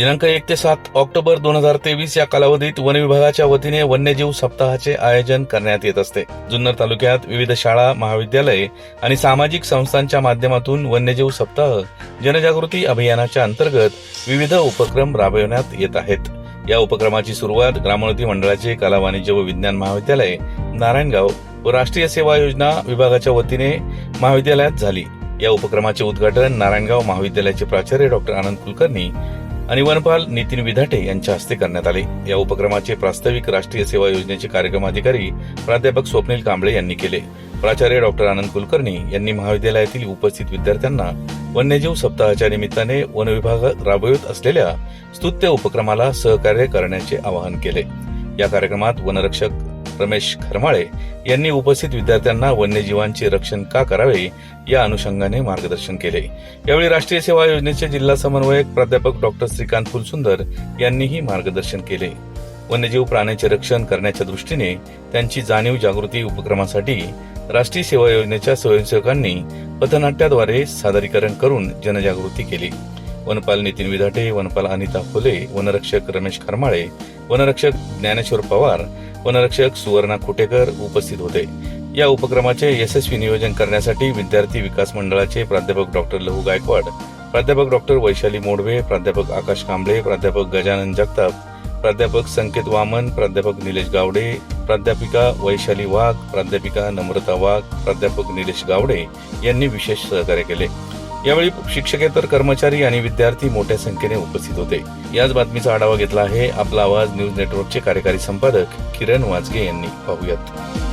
दिनांक 1 ते 7 ऑक्टोबर 2023 या कालावधीत वन विभागाच्या वतीने वन्यजीव सप्ताहाचे आयोजन करण्यात येत असते। जुन्नर तालुक्यात विविध शाळा, महाविद्यालये आणि सामाजिक संस्थांच्या माध्यमातून वन्यजीव सप्ताह जनजागृती अभियानाच्या अंतर्गत विविध उपक्रम राबविण्यात येत आहेत। या उपक्रमाची सुरुवात ग्रामोन्नती मंडळाचे कला, वाणिज्य व विज्ञान महाविद्यालय नारायणगाव व राष्ट्रीय सेवा योजना विभागाच्या वतीने महाविद्यालयात झाली। या उपक्रमाचे उद्घाटन नारायणगाव महाविद्यालयाचे प्राचार्य डॉक्टर आनंद कुलकर्णी आणि वनपाल नितीन विधाटे यांच्या हस्ते करण्यात आले। या उपक्रमाचे प्रास्ताविक राष्ट्रीय सेवा योजनेचे कार्यक्रम अधिकारी प्राध्यापक स्वप्नील कांबळे यांनी केले। प्राचार्य डॉक्टर आनंद कुलकर्णी यांनी महाविद्यालयातील उपस्थित विद्यार्थ्यांना वन्यजीव सप्ताहाच्या निमित्ताने वन विभाग राबवित असलेल्या स्तुत्य उपक्रमाला सहकार्य करण्याचे आवाहन केले। या कार्यक्रमात वनरक्षक रमेश खरमाळे यांनी उपस्थित विद्यार्थ्यांना वन्यजीवांचे रक्षण का करावे या अनुषंगाने मार्गदर्शन केले। यावेळी राष्ट्रीय सेवा योजनेचे जिल्हा समन्वयक प्राध्यापक डॉक्टर श्रीकांत फुलसुंदर यांनीही मार्गदर्शन केले। वन्यजीव प्राण्यांचे रक्षण करण्याच्या दृष्टीने त्यांची जाणीव जागृती उपक्रमासाठी राष्ट्रीय सेवा योजनेच्या स्वयंसेवकांनी पथनाट्याद्वारे सादरीकरण करून जनजागृती केली। वनपाल नितीन विधाटे, वनपाल अनिता फुले, वनरक्षक रमेश खरमाळे, वनरक्षक ज्ञानेश्वर पवार, वनरक्षक सुवर्णा खुटेकर उपस्थित होते। या उपक्रमाचे यशस्वी नियोजन करण्यासाठी विद्यार्थी विकास मंडळाचे प्राध्यापक डॉक्टर लहू गायकवाड, प्राध्यापक डॉक्टर वैशाली मोडवे, प्राध्यापक आकाश कांबळे, प्राध्यापक गजानन जगताप, प्राध्यापक संकेत वामन, प्राध्यापक निलेश गावडे, प्राध्यापिका वैशाली वाघ, प्राध्यापिका नम्रता वाघ, प्राध्यापक निलेश गावडे यांनी विशेष सहकार्य केले। यावेळी शिक्षकेतर कर्मचारी आणि विद्यार्थी मोठ्या संख्येने उपस्थित होते। याच बातमीचा आढावा घेतला आहे आपला आवाज न्यूज नेटवर्कचे कार्यकारी संपादक किरण वाजगे यांनी। पाहूयात।